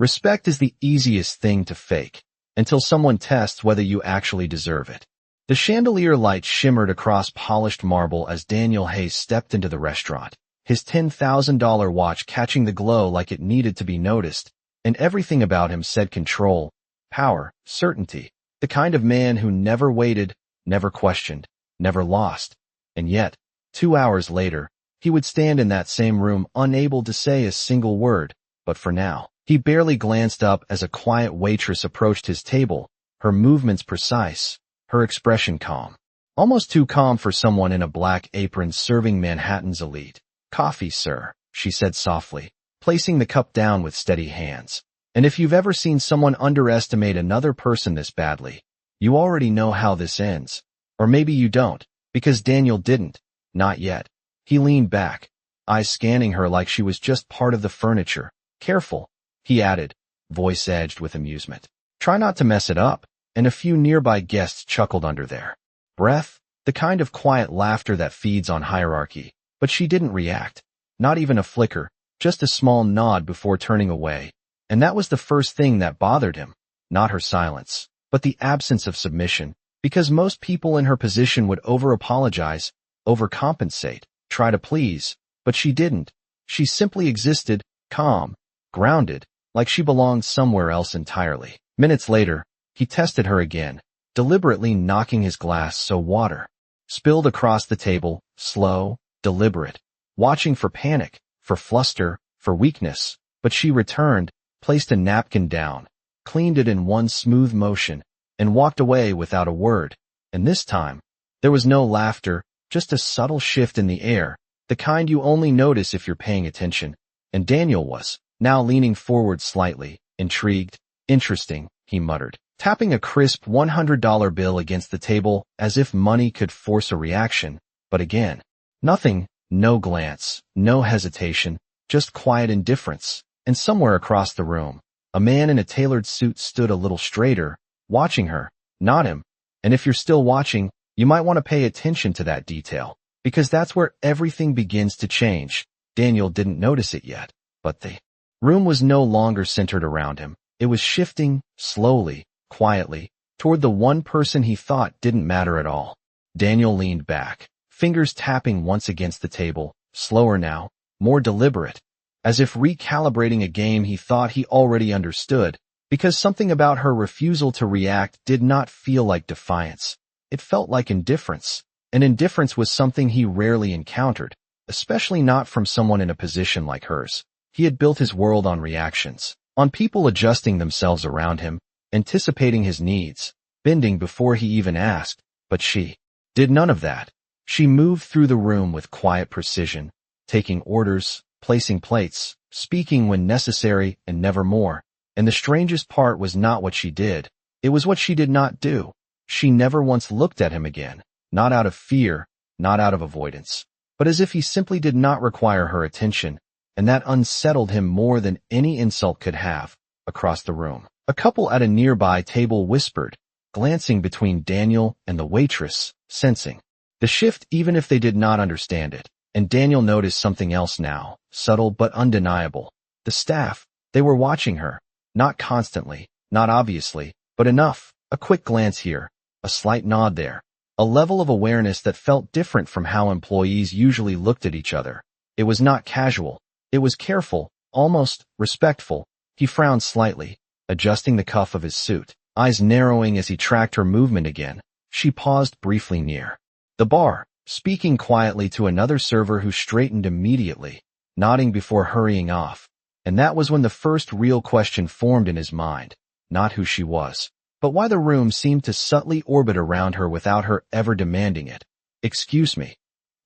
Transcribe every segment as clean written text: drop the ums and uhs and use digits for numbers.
Respect is the easiest thing to fake, until someone tests whether you actually deserve it. The chandelier light shimmered across polished marble as Daniel Hayes stepped into the restaurant, his $10,000 watch catching the glow like it needed to be noticed, and everything about him said control, power, certainty, the kind of man who never waited, never questioned, never lost. And yet, 2 hours later, he would stand in that same room unable to say a single word, but for now, he barely glanced up as a quiet waitress approached his table, her movements precise, her expression calm. Almost too calm for someone in a black apron serving Manhattan's elite. "Coffee, sir," she said softly, placing the cup down with steady hands. And if you've ever seen someone underestimate another person this badly, you already know how this ends. Or maybe you don't, because Daniel didn't. Not yet. He leaned back, eyes scanning her like she was just part of the furniture. "Careful," he added, voice edged with amusement. "Try not to mess it up." And a few nearby guests chuckled under their breath, the kind of quiet laughter that feeds on hierarchy. But she didn't react. Not even a flicker, just a small nod before turning away. And that was the first thing that bothered him. Not her silence, but the absence of submission, because most people in her position would over-apologize, overcompensate, try to please, but she didn't. She simply existed, calm, grounded, like she belonged somewhere else entirely. Minutes later, he tested her again, deliberately knocking his glass so water spilled across the table, slow, deliberate, watching for panic, for fluster, for weakness. But she returned, placed a napkin down, cleaned it in one smooth motion, and walked away without a word. And this time, there was no laughter, just a subtle shift in the air, the kind you only notice if you're paying attention. And Daniel was, now leaning forward slightly, intrigued. "Interesting," he muttered, tapping a crisp $100 bill against the table as if money could force a reaction. But again, nothing, no glance, no hesitation, just quiet indifference. And somewhere across the room, a man in a tailored suit stood a little straighter, watching her, not him. And if you're still watching, you might want to pay attention to that detail, because that's where everything begins to change. Daniel didn't notice it yet, but the room was no longer centered around him. It was shifting, slowly, quietly, toward the one person he thought didn't matter at all. Daniel leaned back, fingers tapping once against the table, slower now, more deliberate, as if recalibrating a game he thought he already understood, because something about her refusal to react did not feel like defiance. It felt like indifference, and indifference was something he rarely encountered, especially not from someone in a position like hers. He had built his world on reactions, on people adjusting themselves around him, anticipating his needs, bending before he even asked, but she did none of that. She moved through the room with quiet precision, taking orders, placing plates, speaking when necessary, and never more. And the strangest part was not what she did. It was what she did not do. She never once looked at him again, not out of fear, not out of avoidance, but as if he simply did not require her attention, and that unsettled him more than any insult could have. Across the room, a couple at a nearby table whispered, glancing between Daniel and the waitress, sensing the shift even if they did not understand it. And Daniel noticed something else now, subtle but undeniable. The staff, they were watching her. Not constantly, not obviously, but enough. A quick glance here, a slight nod there, a level of awareness that felt different from how employees usually looked at each other. It was not casual. It was careful, almost respectful. He frowned slightly, adjusting the cuff of his suit, eyes narrowing as he tracked her movement again. She paused briefly near the bar, speaking quietly to another server who straightened immediately, nodding before hurrying off. And that was when the first real question formed in his mind. Not who she was, but why the room seemed to subtly orbit around her without her ever demanding it. "Excuse me,"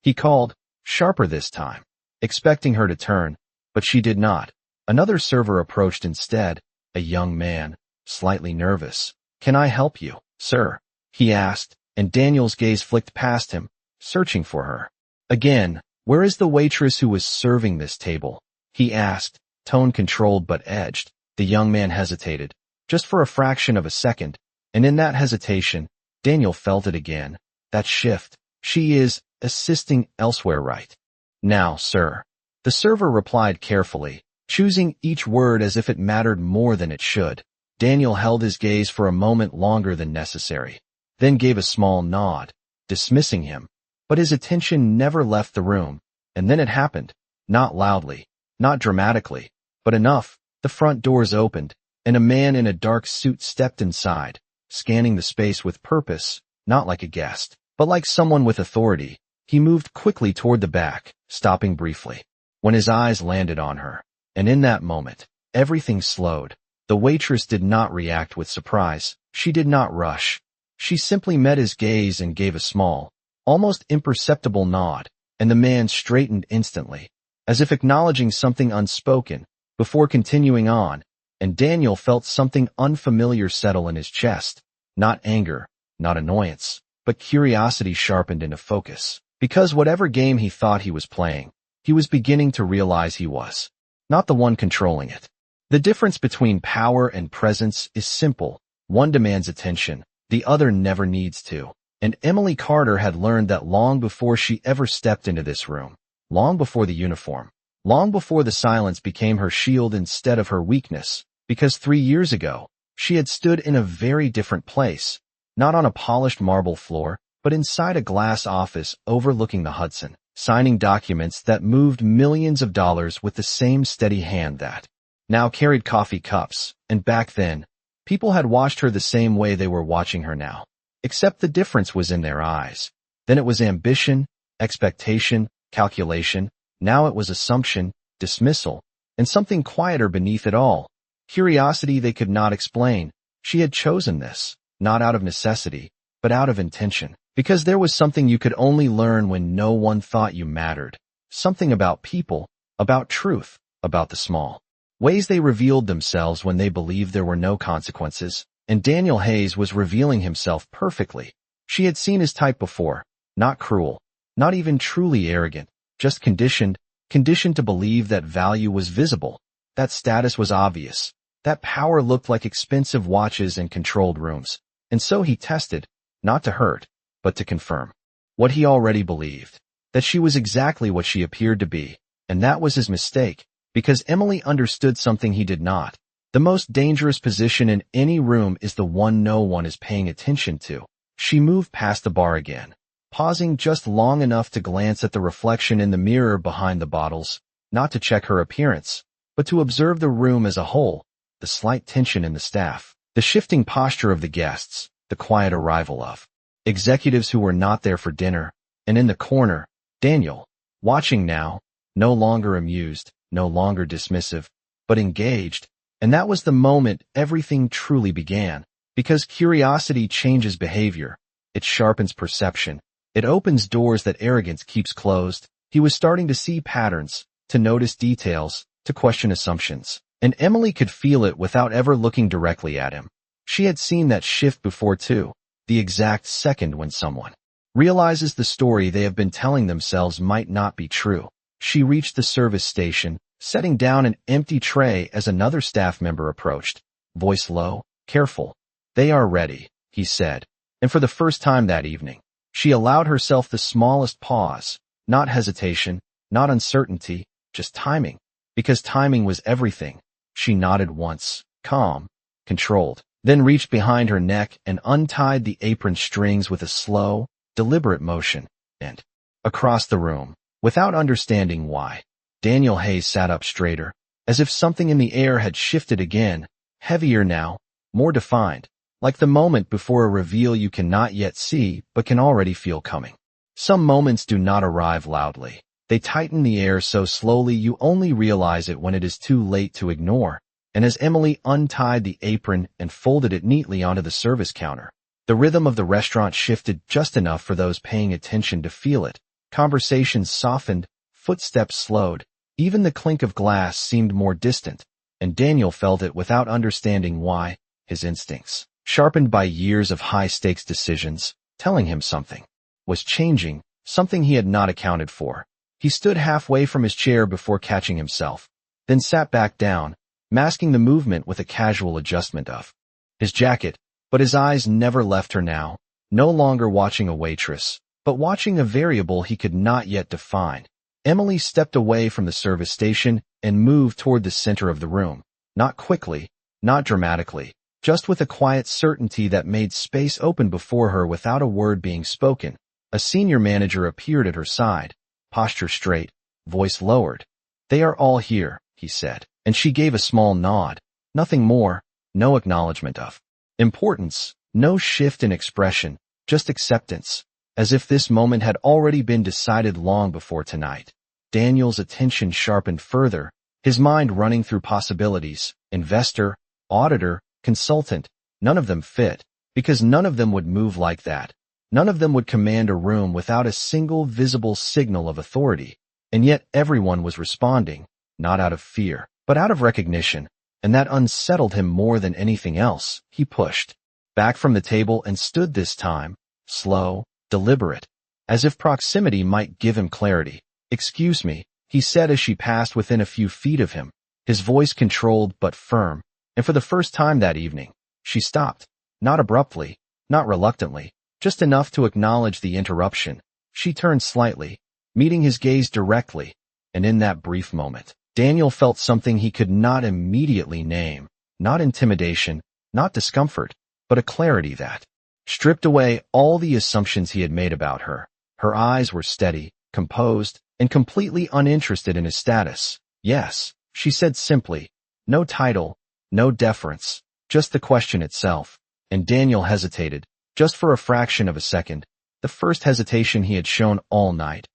he called, sharper this time, expecting her to turn, but she did not. Another server approached instead, a young man, slightly nervous. "Can I help you, sir?" he asked, and Daniel's gaze flicked past him, searching for her. Again, "Where is the waitress who was serving this table?" he asked, tone controlled but edged. The young man hesitated, just for a fraction of a second, and in that hesitation, Daniel felt it again, that shift. "She is assisting elsewhere right now, sir," the server replied carefully, choosing each word as if it mattered more than it should. Daniel held his gaze for a moment longer than necessary, then gave a small nod, dismissing him. But his attention never left the room, and then it happened. Not loudly, not dramatically, but enough. The front doors opened, and a man in a dark suit stepped inside, scanning the space with purpose, not like a guest, but like someone with authority. He moved quickly toward the back, stopping briefly, when his eyes landed on her. And in that moment, everything slowed. The waitress did not react with surprise. She did not rush. She simply met his gaze and gave a small, almost imperceptible nod, and the man straightened instantly, as if acknowledging something unspoken, before continuing on, and Daniel felt something unfamiliar settle in his chest. Not anger, not annoyance, but curiosity sharpened into focus. Because whatever game he thought he was playing, he was beginning to realize he was not the one controlling it. The difference between power and presence is simple. One demands attention, the other never needs to. And Emily Carter had learned that long before she ever stepped into this room, long before the uniform, long before the silence became her shield instead of her weakness, because 3 years ago, she had stood in a very different place, not on a polished marble floor, but inside a glass office overlooking the Hudson, signing documents that moved millions of dollars with the same steady hand that now carried coffee cups. And back then, people had watched her the same way they were watching her now, except the difference was in their eyes. Then it was ambition, expectation, calculation. Now it was assumption, dismissal, and something quieter beneath it all. Curiosity they could not explain. She had chosen this, not out of necessity, but out of intention. Because there was something you could only learn when no one thought you mattered. Something about people, about truth, about the small ways they revealed themselves when they believed there were no consequences. And Daniel Hayes was revealing himself perfectly. She had seen his type before, not cruel, not even truly arrogant, just conditioned to believe that value was visible, that status was obvious, that power looked like expensive watches and controlled rooms. And so he tested, not to hurt, but to confirm what he already believed, that she was exactly what she appeared to be. And that was his mistake, because Emily understood something he did not. The most dangerous position in any room is the one no one is paying attention to. She moved past the bar again, pausing just long enough to glance at the reflection in the mirror behind the bottles, not to check her appearance, but to observe the room as a whole, the slight tension in the staff, the shifting posture of the guests, the quiet arrival of executives who were not there for dinner. And in the corner, Daniel, watching now, no longer amused, no longer dismissive, but engaged. And that was the moment everything truly began. Because curiosity changes behavior. It sharpens perception. It opens doors that arrogance keeps closed. He was starting to see patterns, to notice details, to question assumptions. And Emily could feel it without ever looking directly at him. She had seen that shift before too. The exact second when someone realizes the story they have been telling themselves might not be true. She reached the service station, setting down an empty tray as another staff member approached, voice low, careful. "They are ready," he said. And for the first time that evening, she allowed herself the smallest pause, not hesitation, not uncertainty, just timing. Because timing was everything. She nodded once, calm, controlled, then reached behind her neck and untied the apron strings with a slow, deliberate motion. And across the room, without understanding why, Daniel Hayes sat up straighter, as if something in the air had shifted again, heavier now, more defined, like the moment before a reveal you cannot yet see but can already feel coming. Some moments do not arrive loudly. They tighten the air so slowly you only realize it when it is too late to ignore. And as Emily untied the apron and folded it neatly onto the service counter, the rhythm of the restaurant shifted just enough for those paying attention to feel it. Conversations softened, footsteps slowed, even the clink of glass seemed more distant, and Daniel felt it without understanding why. His instincts, sharpened by years of high-stakes decisions, telling him something was changing, something he had not accounted for. He stood halfway from his chair before catching himself, then sat back down, masking the movement with a casual adjustment of his jacket. But his eyes never left her now, no longer watching a waitress, but watching a variable he could not yet define. Emily stepped away from the service station and moved toward the center of the room. Not quickly, not dramatically, just with a quiet certainty that made space open before her without a word being spoken. A senior manager appeared at her side, posture straight, voice lowered. "They are all here," he said, and she gave a small nod. Nothing more, no acknowledgement of importance, no shift in expression, just acceptance, as if this moment had already been decided long before tonight. Daniel's attention sharpened further, his mind running through possibilities: investor, auditor, consultant. None of them fit, because none of them would move like that. None of them would command a room without a single visible signal of authority. And yet everyone was responding, not out of fear, but out of recognition, and that unsettled him more than anything else. He pushed back from the table and stood this time, slow, deliberate, as if proximity might give him clarity. "Excuse me," he said as she passed within a few feet of him, his voice controlled but firm, and for the first time that evening, she stopped, not abruptly, not reluctantly, just enough to acknowledge the interruption. She turned slightly, meeting his gaze directly, and in that brief moment, Daniel felt something he could not immediately name, not intimidation, not discomfort, but a clarity that stripped away all the assumptions he had made about her. Her eyes were steady, composed, and completely uninterested in his status. "Yes," she said simply. No title, no deference, just the question itself. And Daniel hesitated, just for a fraction of a second, the first hesitation he had shown all night.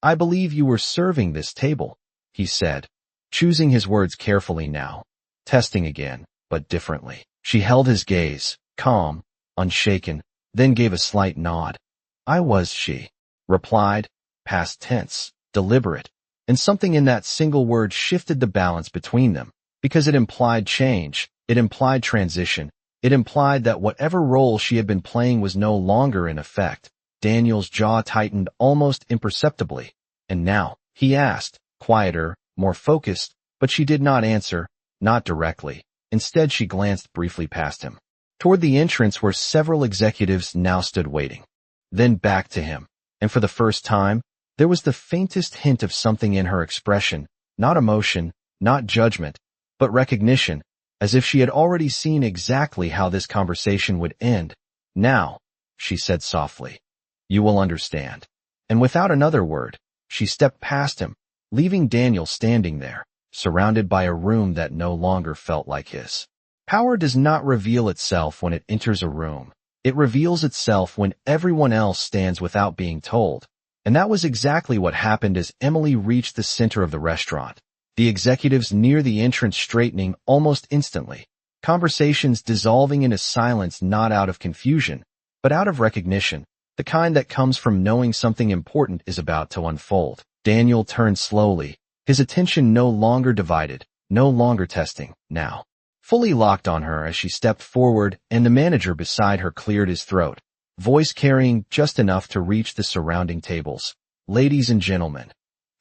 "I believe you were serving this table," he said, choosing his words carefully now, testing again, but differently. She held his gaze, calm, unshaken, then gave a slight nod. "I was," she replied, past tense, deliberate, and something in that single word shifted the balance between them, because it implied change, it implied transition, it implied that whatever role she had been playing was no longer in effect. Daniel's jaw tightened almost imperceptibly. "And now?" he asked, quieter, more focused, but she did not answer, not directly. Instead, she glanced briefly past him, toward the entrance where several executives now stood waiting, then back to him, and for the first time, there was the faintest hint of something in her expression, not emotion, not judgment, but recognition, as if she had already seen exactly how this conversation would end. "Now," she said softly, "you will understand." And without another word, she stepped past him, leaving Daniel standing there, surrounded by a room that no longer felt like his. Power does not reveal itself when it enters a room. It reveals itself when everyone else stands without being told. And that was exactly what happened as Emily reached the center of the restaurant. The executives near the entrance straightening almost instantly, conversations dissolving into silence not out of confusion, but out of recognition, the kind that comes from knowing something important is about to unfold. Daniel turned slowly, his attention no longer divided, no longer testing, now fully locked on her as she stepped forward, and the manager beside her cleared his throat, voice carrying just enough to reach the surrounding tables. "Ladies and gentlemen,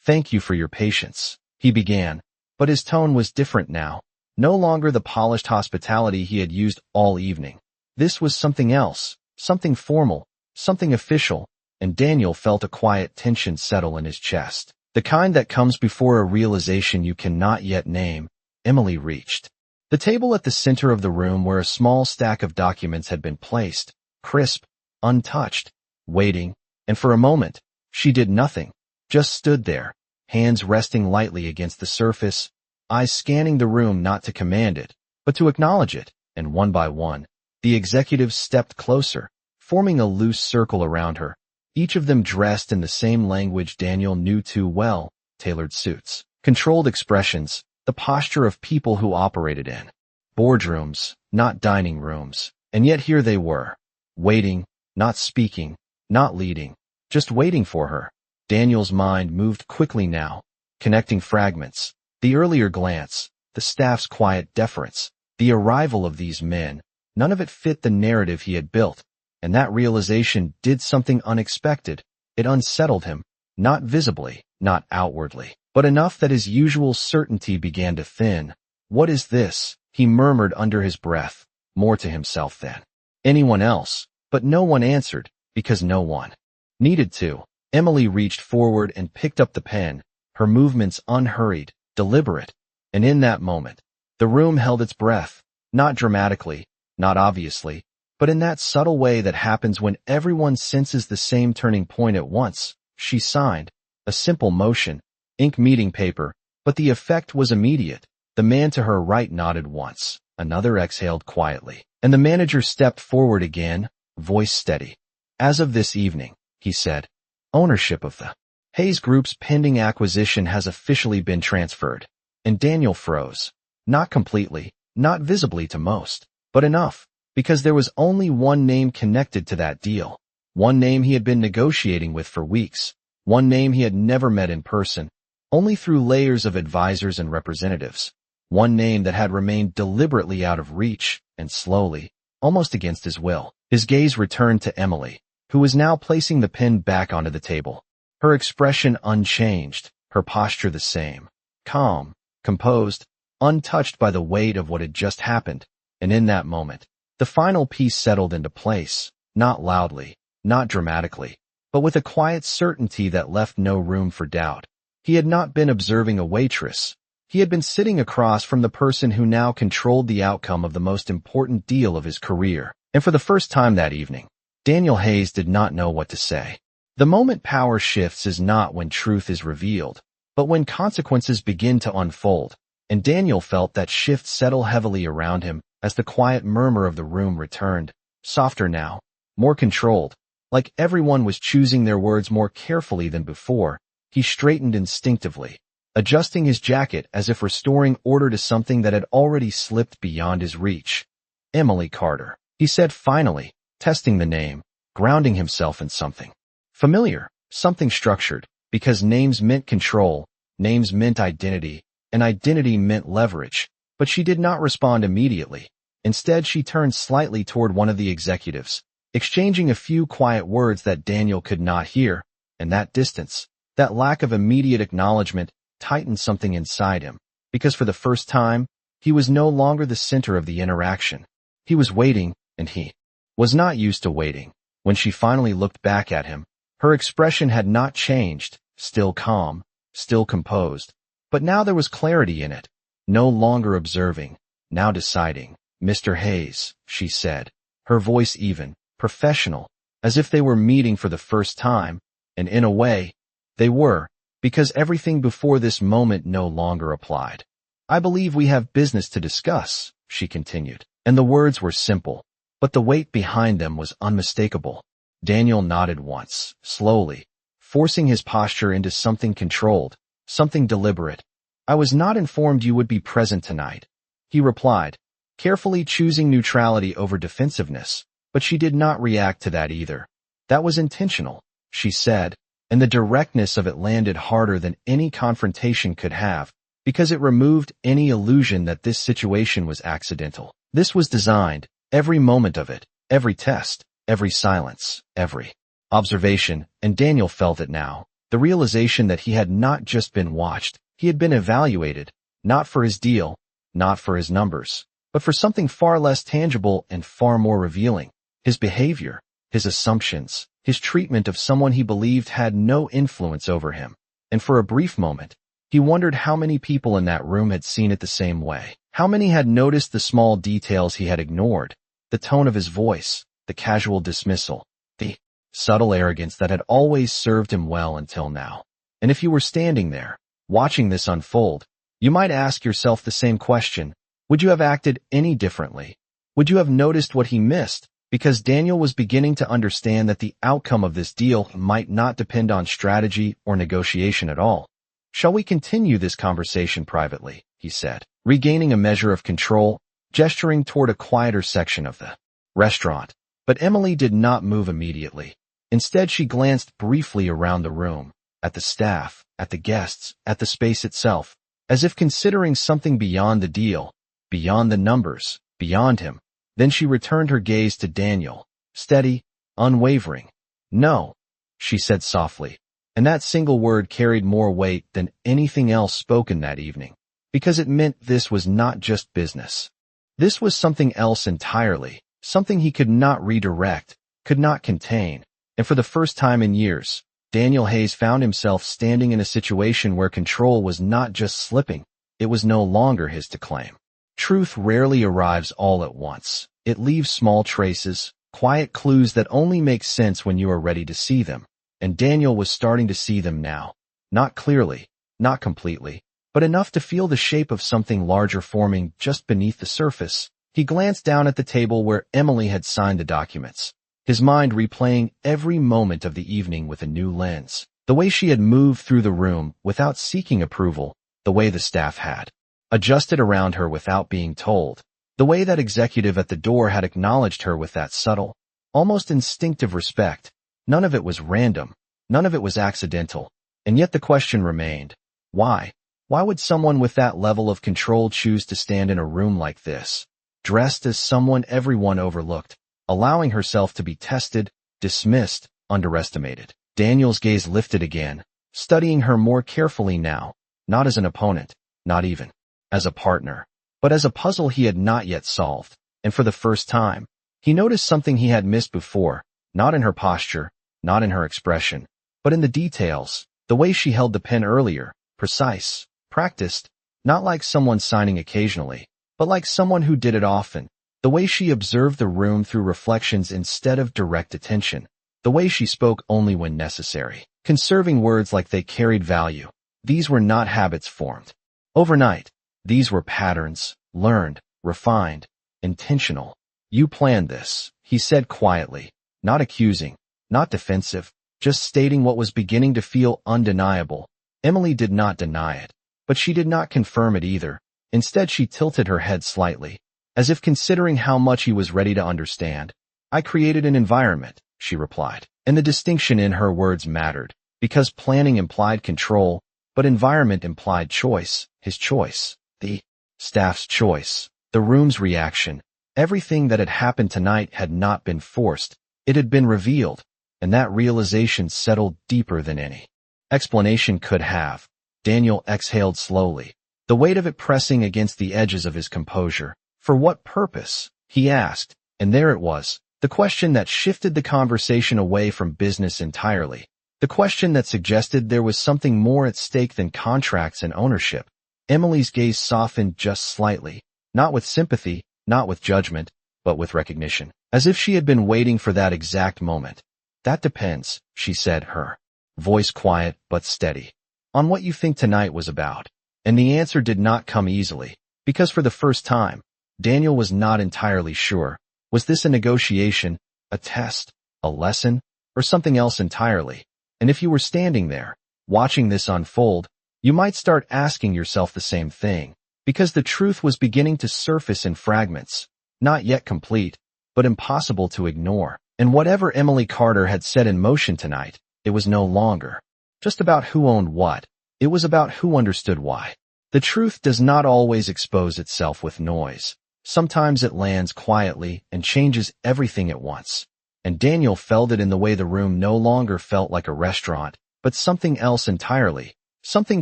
thank you for your patience," he began, but his tone was different now, no longer the polished hospitality he had used all evening. This was something else, something formal, something official, and Daniel felt a quiet tension settle in his chest, the kind that comes before a realization you cannot yet name. Emily reached the table at the center of the room where a small stack of documents had been placed, crisp, untouched, waiting, and for a moment, she did nothing, just stood there, hands resting lightly against the surface, eyes scanning the room not to command it, but to acknowledge it, and one by one, the executives stepped closer, forming a loose circle around her, each of them dressed in the same language Daniel knew too well: tailored suits, controlled expressions, the posture of people who operated in boardrooms, not dining rooms. And yet here they were, waiting, not speaking, not leading, just waiting for her. Daniel's mind moved quickly now, connecting fragments, the earlier glance, the staff's quiet deference, the arrival of these men. None of it fit the narrative he had built, and that realization did something unexpected. It unsettled him, not visibly, not outwardly, but enough that his usual certainty began to thin. "What is this?" he murmured under his breath, more to himself than anyone else, but no one answered, because no one needed to. Emily reached forward and picked up the pen, her movements unhurried, deliberate. And in that moment, the room held its breath, not dramatically, not obviously, but in that subtle way that happens when everyone senses the same turning point at once. She signed, a simple motion, ink meeting paper, but the effect was immediate. The man to her right nodded once, another exhaled quietly, and the manager stepped forward again, voice steady. As of this evening, he said, ownership of the Hayes Group's pending acquisition has officially been transferred. And Daniel froze. Not completely, not visibly to most, but enough, because there was only one name connected to that deal. One name he had been negotiating with for weeks. One name he had never met in person, only through layers of advisors and representatives. One name that had remained deliberately out of reach, and slowly, almost against his will, his gaze returned to Emily, who was now placing the pen back onto the table. Her expression unchanged, her posture the same, calm, composed, untouched by the weight of what had just happened. And in that moment, the final piece settled into place, not loudly, not dramatically, but with a quiet certainty that left no room for doubt. He had not been observing a waitress. He had been sitting across from the person who now controlled the outcome of the most important deal of his career. And for the first time that evening, Daniel Hayes did not know what to say. The moment power shifts is not when truth is revealed, but when consequences begin to unfold, and Daniel felt that shift settle heavily around him as the quiet murmur of the room returned, softer now, more controlled, like everyone was choosing their words more carefully than before. He straightened instinctively, adjusting his jacket as if restoring order to something that had already slipped beyond his reach. Emily Carter, he said finally, testing the name, grounding himself in something familiar, something structured, because names meant control, names meant identity, and identity meant leverage. But she did not respond immediately. Instead, she turned slightly toward one of the executives, exchanging a few quiet words that Daniel could not hear, and that distance, that lack of immediate acknowledgement, tightened something inside him, because for the first time, he was no longer the center of the interaction. He was waiting, and he was not used to waiting. When she finally looked back at him, her expression had not changed, still calm, still composed, but now there was clarity in it. No longer observing, now deciding. Mr. Hayes, she said, her voice even, professional, as if they were meeting for the first time, and in a way, they were, because everything before this moment no longer applied. I believe we have business to discuss, she continued, and the words were simple, but the weight behind them was unmistakable. Daniel nodded once, slowly, forcing his posture into something controlled, something deliberate. I was not informed you would be present tonight, he replied, carefully choosing neutrality over defensiveness, but she did not react to that either. That was intentional, she said, and the directness of it landed harder than any confrontation could have, because it removed any illusion that this situation was accidental. This was designed, every moment of it, every test, every silence, every observation, and Daniel felt it now, the realization that he had not just been watched, he had been evaluated, not for his deal, not for his numbers, but for something far less tangible and far more revealing. His behavior, his assumptions, his treatment of someone he believed had no influence over him. And for a brief moment, he wondered how many people in that room had seen it the same way. How many had noticed the small details he had ignored, the tone of his voice, the casual dismissal, the subtle arrogance that had always served him well until now. And if you were standing there, watching this unfold, you might ask yourself the same question. Would you have acted any differently? Would you have noticed what he missed? Because Daniel was beginning to understand that the outcome of this deal might not depend on strategy or negotiation at all. Shall we continue this conversation privately? He said, regaining a measure of control, gesturing toward a quieter section of the restaurant. But Emily did not move immediately. Instead, she glanced briefly around the room, at the staff, at the guests, at the space itself, as if considering something beyond the deal, beyond the numbers, beyond him. Then she returned her gaze to Daniel, steady, unwavering. No, she said softly, and that single word carried more weight than anything else spoken that evening, because it meant this was not just business. This was something else entirely, something he could not redirect, could not contain, and for the first time in years, Daniel Hayes found himself standing in a situation where control was not just slipping, it was no longer his to claim. Truth rarely arrives all at once. It leaves small traces, quiet clues that only make sense when you are ready to see them. And Daniel was starting to see them now. Not clearly, not completely, but enough to feel the shape of something larger forming just beneath the surface. He glanced down at the table where Emily had signed the documents, his mind replaying every moment of the evening with a new lens. The way she had moved through the room without seeking approval, the way the staff had adjusted around her without being told, the way that executive at the door had acknowledged her with that subtle, almost instinctive respect. None of it was random, none of it was accidental, and yet the question remained, why? Why would someone with that level of control choose to stand in a room like this, dressed as someone everyone overlooked, allowing herself to be tested, dismissed, underestimated? Daniel's gaze lifted again, studying her more carefully now, not as an opponent, not even as a partner, but as a puzzle he had not yet solved. And for the first time, he noticed something he had missed before, not in her posture, not in her expression, but in the details, the way she held the pen earlier, precise, practiced, not like someone signing occasionally, but like someone who did it often, the way she observed the room through reflections instead of direct attention, the way she spoke only when necessary, conserving words like they carried value. These were not habits formed overnight. These were patterns, learned, refined, intentional. You planned this, he said quietly, not accusing, not defensive, just stating what was beginning to feel undeniable. Emily did not deny it, but she did not confirm it either. Instead, she tilted her head slightly, as if considering how much he was ready to understand. I created an environment, she replied, and the distinction in her words mattered, because planning implied control, but environment implied choice, his choice, the staff's choice, the room's reaction. Everything that had happened tonight had not been forced, it had been revealed, and that realization settled deeper than any explanation could have. Daniel exhaled slowly, the weight of it pressing against the edges of his composure. For what purpose? He asked, and there it was, the question that shifted the conversation away from business entirely, the question that suggested there was something more at stake than contracts and ownership. Emily's gaze softened just slightly, not with sympathy, not with judgment, but with recognition, as if she had been waiting for that exact moment. That depends, she said, her voice quiet but steady, on what you think tonight was about. And the answer did not come easily, because for the first time, Daniel was not entirely sure. Was this a negotiation, a test, a lesson, or something else entirely? And if you were standing there, watching this unfold, you might start asking yourself the same thing, because the truth was beginning to surface in fragments, not yet complete, but impossible to ignore. And whatever Emily Carter had set in motion tonight, it was no longer just about who owned what. It was about who understood why. The truth does not always expose itself with noise. Sometimes it lands quietly and changes everything at once. And Daniel felt it in the way the room no longer felt like a restaurant, but something else entirely, something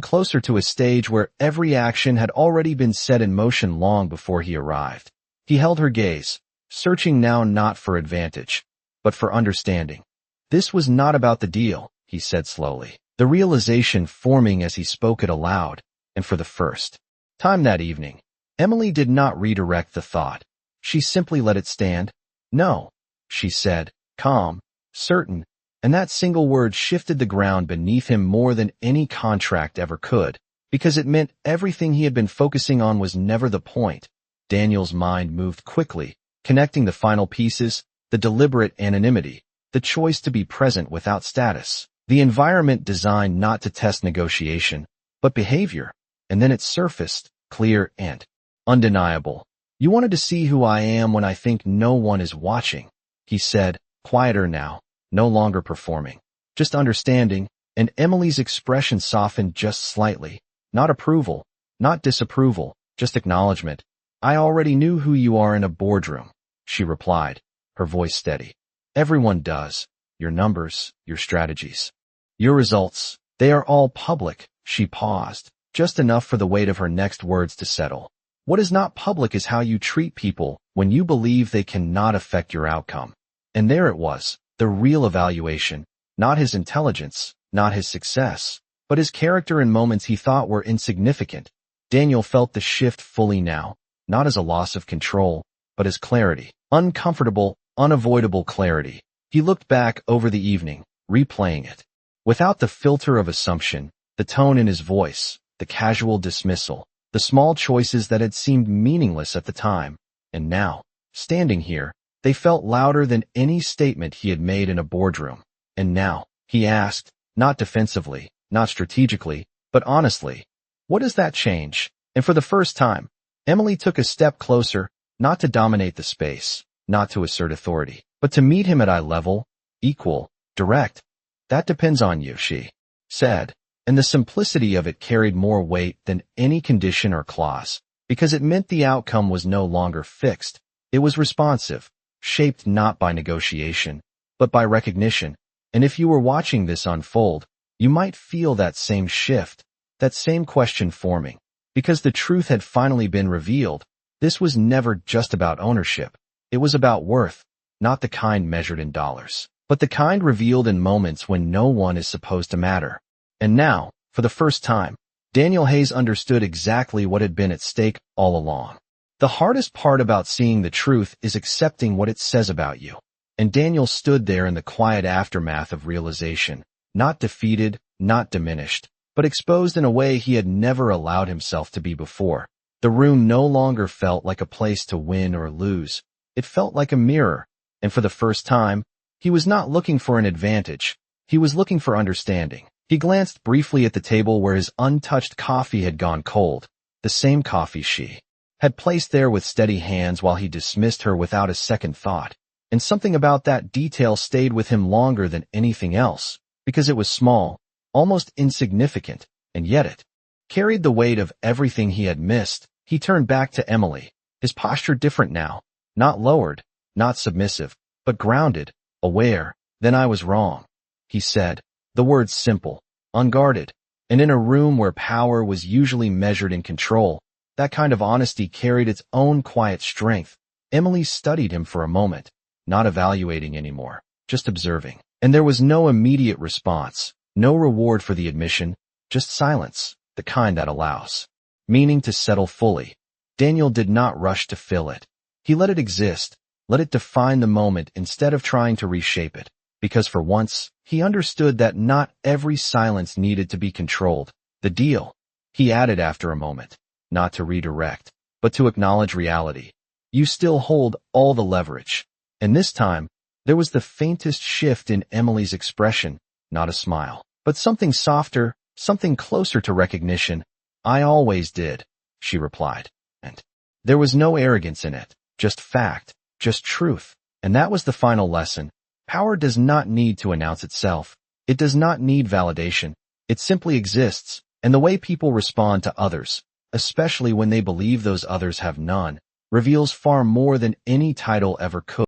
closer to a stage where every action had already been set in motion long before he arrived. He held her gaze, searching now not for advantage, but for understanding. This was not about the deal, he said slowly, the realization forming as he spoke it aloud, and for the first time that evening, Emily did not redirect the thought. She simply let it stand. No, she said, calm, certain, and that single word shifted the ground beneath him more than any contract ever could, because it meant everything he had been focusing on was never the point. Daniel's mind moved quickly, connecting the final pieces, the deliberate anonymity, the choice to be present without status, the environment designed not to test negotiation, but behavior. And then it surfaced, clear and undeniable. You wanted to see who I am when I think no one is watching, he said, quieter now, no longer performing, just understanding, and Emily's expression softened just slightly. Not approval, not disapproval, just acknowledgement. I already knew who you are in a boardroom, she replied, her voice steady. Everyone does. Your numbers, your strategies, your results, they are all public. She paused, just enough for the weight of her next words to settle. What is not public is how you treat people when you believe they cannot affect your outcome. And there it was, the real evaluation. Not his intelligence, not his success, but his character in moments he thought were insignificant. Daniel felt the shift fully now, not as a loss of control, but as clarity. Uncomfortable, unavoidable clarity. He looked back over the evening, replaying it. Without the filter of assumption, the tone in his voice, the casual dismissal, the small choices that had seemed meaningless at the time. And now, standing here, they felt louder than any statement he had made in a boardroom. And now, he asked, not defensively, not strategically, but honestly, what does that change? And for the first time, Emily took a step closer, not to dominate the space, not to assert authority, but to meet him at eye level, equal, direct. That depends on you, she said, and the simplicity of it carried more weight than any condition or clause, because it meant the outcome was no longer fixed. It was responsive, shaped not by negotiation, but by recognition. And if you were watching this unfold, you might feel that same shift, that same question forming, because the truth had finally been revealed. This was never just about ownership. It was about worth, not the kind measured in dollars, but the kind revealed in moments when no one is supposed to matter. And now, for the first time, Daniel Hayes understood exactly what had been at stake all along. The hardest part about seeing the truth is accepting what it says about you. And Daniel stood there in the quiet aftermath of realization, not defeated, not diminished, but exposed in a way he had never allowed himself to be before. The room no longer felt like a place to win or lose. It felt like a mirror, and for the first time, he was not looking for an advantage. He was looking for understanding. He glanced briefly at the table where his untouched coffee had gone cold, the same coffee she had placed there with steady hands while he dismissed her without a second thought. And something about that detail stayed with him longer than anything else, because it was small, almost insignificant, and yet it carried the weight of everything he had missed. He turned back to Emily, his posture different now, not lowered, not submissive, but grounded, aware. Then I was wrong, he said, the words simple, unguarded, and in a room where power was usually measured in control, that kind of honesty carried its own quiet strength. Emily studied him for a moment, not evaluating anymore, just observing. And there was no immediate response, no reward for the admission, just silence, the kind that allows meaning to settle fully. Daniel did not rush to fill it. He let it exist, let it define the moment instead of trying to reshape it, because for once, he understood that not every silence needed to be controlled. The deal, he added after a moment, not to redirect, but to acknowledge reality. You still hold all the leverage. And this time, there was the faintest shift in Emily's expression, not a smile, but something softer, something closer to recognition. I always did, she replied. And there was no arrogance in it, just fact, just truth. And that was the final lesson. Power does not need to announce itself. It does not need validation. It simply exists, and the way people respond to others, especially when they believe those others have none, reveals far more than any title ever could.